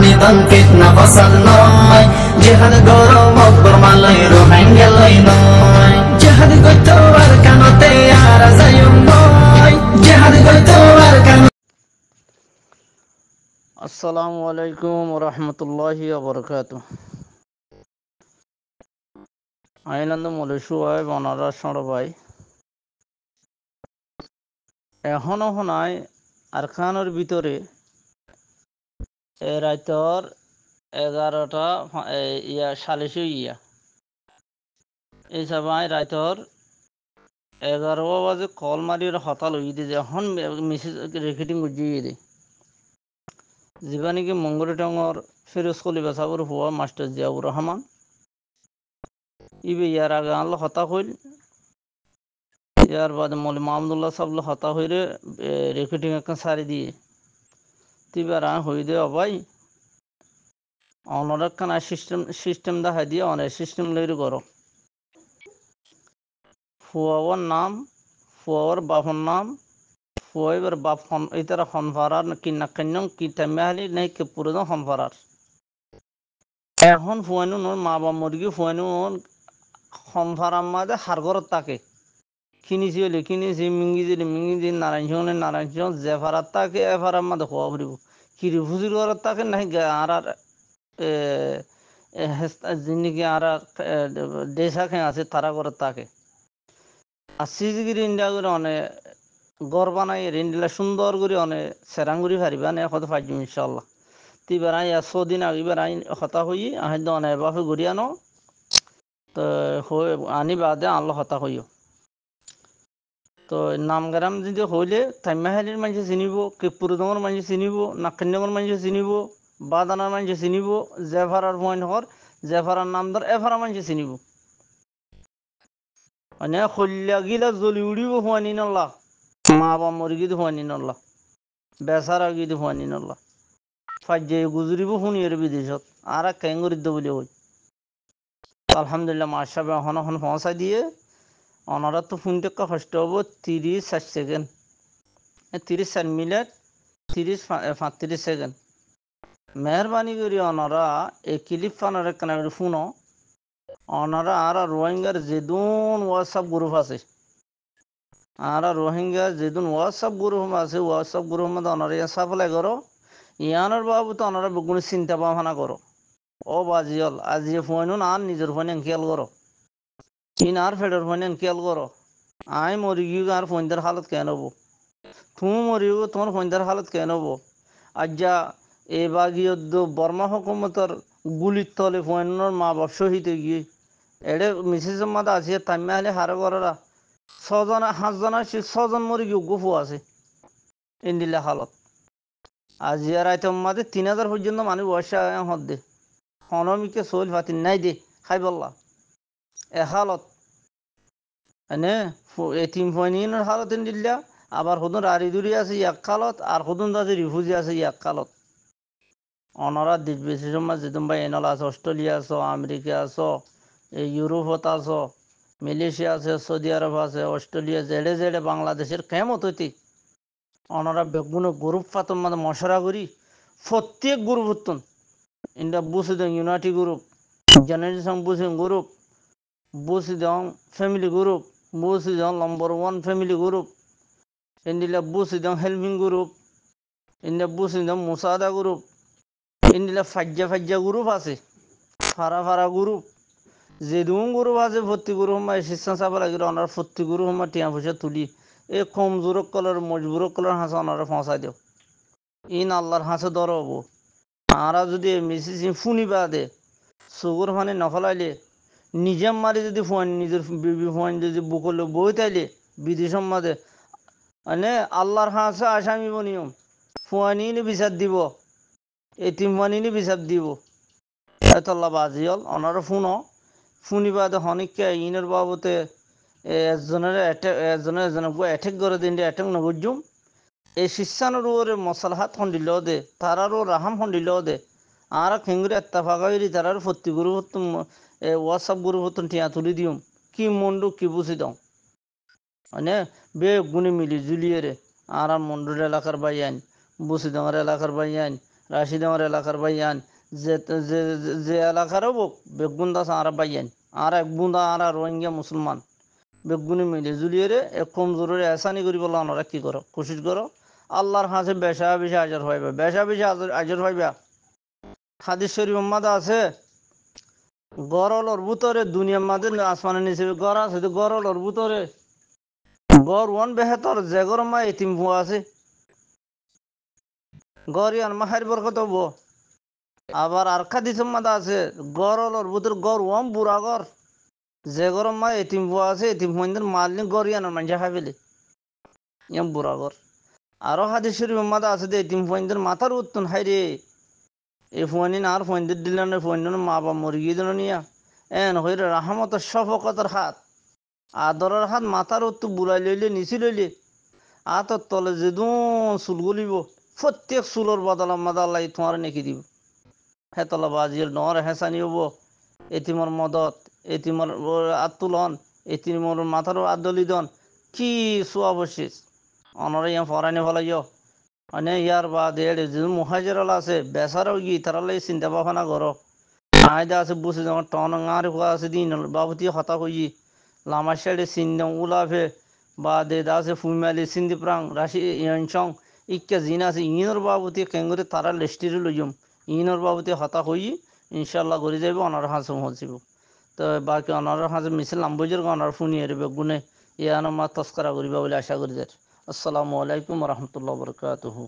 নিদন ফিতনা ফসল নয় জিহাদ গরম অকবর মালয় রোহিঙ্গা লই নয় জিহাদ গইতো আর কানতে আর যায়ুম নয় জিহাদ গইতো আর কান। আসসালামু আলাইকুম রহমতুল্লাহি ওবরকাতুহ। আইনন্দ মলেশু হয় বনারস সড় ভাই এখনো শোনায় আরখানোর ভিতরে রাইতর 11টা সালিশি ইয়া এই সবাই রাইতর 11 বাজে কল মারির হতাল হয়ে দিয়ে এখন মেসেজ রেকর্ডিং বুঝিয়ে দে যিবা নাকি মঙ্গল টঙর ফিরোজ কলি বেসাবর হুয়া মাস্টার জিয়াউর রহমান ইবে ইয়ার আগে আনলো হতা হইল ইয়ার বাদে মৌলী মাহমুদুল্লাহ সাবল হতা হইরে রেকর্ডিং একটা সারি দিয়ে তিবার হই দে অবাই অনর একখান সিস্টেম দেখা দিয়ে অনেক সিস্টেম লইরে করো ফুয়াওয়ার নাম ফুয়াওয়ার বাপর নাম ফুয়াইবার বাপ ইতারা হনফারার কিনা কান্যং কি তেমাহালি নাই কে পুরো হনফারার এখন ফুয়ানো নোর মা বাপ মরিগি ফুয়ানো হনফারার মাঝে হারগরত তাকে কিনিছি হলে কিনিছি মিঙ্গি দিলে মিঙ্গি দিন নারায়ণ জেফারার তাকে এফারার মাঝে খোয়া ফুরিব কিরি ফুজির ঘরত তাকে নাই আর যিনি আর দেশা খেয়ে আছে তারা ঘরত তাকে আর সিজগিরি ইন্ডিয়া করে অনেক গড় বানাই রেন্ডিলা সুন্দর করে অনেক সেরাঙ্গুরি ফারিবা নে কত ফাইজ ইনশাল্লাহ তিবার আই 100 দিন আগেবার আইন হতা হই আহ অনেক বাপে ঘুরিয়ে আনো তো আনি বাদে আনলো হতা হইও তো নামগ্রাম যদি হইলে থাইমাহালির মানুষ চিনিব কেপুরদমর মানুষ চিনিব নাকান্যমর মানুষ চিনিব বাদানার মানুষ চিনিব জেফারার পয়েন্ট হর জেফারার নাম ধর এফারা মানুষ চিনিব মানে হল্যা গিলা জ্বলি উড়িব হুয়ানি নল্লা মা বা মরিগিদ হুয়ানি নল্লা বেচারা গিদ হুয়ানি নল্লা ফাজ্যে গুজরিব শুনিয়ে বিদেশত আর কেঙ্গরিদ্দ বলে হই আলহামদুলিল্লাহ মাসাবে এখন পৌঁছাই দিয়ে অনারা তো ফোন টেক্কা ফার্স্ট হব 30 সেকেন্ড 30 মিনিট 35 সেকেন্ড মেহরবানি করি অনারা এই ক্লিপ ফানার একখানা ফোনও অনারা আর রোহিঙ্গার যেদুন হোয়াটসঅ্যাপ গ্রুপ আছে আর রোহিঙ্গার যেদুন হোয়াটসঅ্যাপ গ্রুপ আছে হোয়াটসঅ্যাপ গ্রুপ মধ্যে অনারা ইয়া সাপ্লাই করো ইয়ানোর বাবু তো অনারা বেগুনি চিন্তা ভাবনা করো ও বাজিয়ল আজিয়ে ফোন আর নিজের ফোন খেয়াল করো ইন আর ফেডার ফোন খেয়াল করো আই মরি গিয়ে আর ফোনদার হালত কেন হবো তুমি মরিব তোমার ফোনদার হালত কেন হবো আজ্জা এ বাগিয়দ্দ বর্মা হুকুমতর গুলির তলে ফোনের মা বাপ শহীদ গিয়ে এডে মিসেসের মাথা আছে তাইমা হলে হারে করারা 6জন মরি গিয়ে গুফু আছে ইন্দিল্লা হালত আজি আর আইতম মাঝে 3000 পর্যন্ত মানুষ বসে হদ দে হনমিকে চল ফাতি নাই দে খাই বললা এ হালত এনে এতিম ফয়নিনের হালত ইন্দিল্লা আবার সদন রাড়ি দুরি আছে এক কালত আর সদন দাদি রিফিউজি আছে এক কালত অনরা দেশ বিদেশের মাঝে তোমরা এনল আছো অস্ট্রেলিয়া আছো আমেরিকা আছো ইউরোপত আছো মালয়েশিয়া আছে সৌদি আরব আছে অস্ট্রেলিয়া জেডে জেডে বাংলাদেশের কেমত হইতে অনরা বেগুনো গ্রুপ পাতন মানে মশরা করি প্রত্যেক গ্রুপ হতুন ইন্ডিয়া বুঝে দেন ইউনাইটেড গ্রুপ জেনারেশন বুঝে গ্রুপ বুঝে দেন ফ্যামিলি গ্রুপ বুঝে দেন নম্বর 1 ফ্যামিলি গ্রুপ ইন্ডিয়া বুঝে দেন হেল্পিং গ্রুপ ইন্ডিয়া বুঝে দেন মুসাদা গ্রুপ ইন্ডিয়া ফাজ্জা গ্রুপ আছে ফারা গ্রুপ যেদুন গ্রুপ আছে ভর্তি গ্রুপ সময় শিক্ষা চাব লাগে অনার ভর্তি গ্রুপ সময় টিয়া পয়সা তুলি এই কমজোরক কলর মজবুরক কলর হাঁসে অনারা পৌঁছাই দিও ইন আল্লাহর হাঁসে ধর হবো আরা যদি মিসিসি ফুনিবা দে চকুর ফানি নফলাইলে নিজে মারি যদি ফোন নিজের বিবি ফোন যদি বুকলে বই তাইলে বিদেশের মাঝে মানে আল্লাহর হাঁসে আসামি বনিয়ম ফুয়ানি বিচার দিব এতিম ফানি বিচার দিব এতল্লা বাজিয়ল অনারা ফুনিবাদে হনিকে ইনের বাবতে এজনের অ্যাটেক করে দিন অ্যাটেক নগজুম এই শিষ্যানোর ওরে মশালহাত হন্ডিল দে তারারও রাহাম হন্ডিল দে আর খেঙ্গুরি এত্তাফাগাইরি তারার ফত্তি গুরু হতুম হোয়াটসঅ্যাপ গুরু হতুন টিয়া তুলি দিম কি মন্ডু কি বুঝি দাও মানে বে গুণি মিলি জুলিয়ে রে আর মন্ডুর এলাকার বাইয়ান বুঝি দাঁড়ার এলাকার বাইয়ান রাশিদ আমার এলাকার ভাইয়ান যে যে যে এলাকারও বোক বেগুন দাস আর ভাইয়ান আর এক বুন্দা আর রোহিঙ্গা মুসলমান বেগুনি মিলে জুলিয়ে রে এক কমজোরের এসানি করি বলো ওনারা কি করো কোশিশ করো আল্লাহর হাসে বেশা বেশি আজর হইবে বেশা বেশি আজর হইবে হাদিস শরীফ মাদা আছে গরলর ভিতরে দুনিয়ার মাঝে আসমানের নিচে গড় আছে গরলর ভিতরে গড় ওয়ান বেহেতর যে গরম মা এতিম ভুয়া আছে গরিয়ান মাহার বরকত হবো আবার আর খাদিস মাদা আছে গরলর ভিতরে গড় ওয়ান বুড়া গড় যে গরম মা এতিম ভুয়া আছে এতিম ভুয়াদের মারলি গরিয়ানোর মানুষ খাই ফেলে ইয়াম বুড়া গড় আরো হাদিস শরীফ মাদা আছে দে এতিম ভুয়াদের মাথার উত্তন হাই রে এই ফোয়ানি আর ফোয়ানদের দিলেন ফোয়ান মা বাবা মরে গিয়ে দিল নিয়া এন হইরে রাহমতের শফকতের হাত আদরের হাত মাথার উত্তু বুড়াই লইলে নিচি লইলে আতর তলে যেদুন চুল গলিব প্রত্যেক চুলোর বদলা মাদাল্লাই তোমার নেকি দিব হেতলা বাজির নর হেসানি হব এতিমর মদত এতিমর আত্তুলন এতিমর মাথার আদলিদন কি সুয়াবশেষ অনরে ইয়া ফরানি ফলাইও মানে ইয়ার বাদ এড়ে যে মুহাজিরাল আছে বেসারও গি তারালাই চিন্তা ভাবনা করো আয়দা আছে বুঝে যেমন টন আরে হওয়া আছে দিন বাবুতি হতা হই লামা শেড়ে চিন্দাম উলাফে বা দে দাসে ফুইমালি সিন্ধি প্রাং রাশি ইয়ানসং ইক্কা জিন আছে ইনর বাবুতি কেঙ্গুরে তারা লেস্টিরে লইম ইনর বাবুতি হতা হই ইনশাল্লাহ করে যাবে অনার হাসে হসিব তো বাকি অনার হাসে মিছিল নাম্বজের অনার ফুনি এরবে গুনে ইয়ানো মা তস্করা করিবা বলে আশা করি যার আসসালামু আলাইকুম রহমতুল্লাহ বরকাতুহু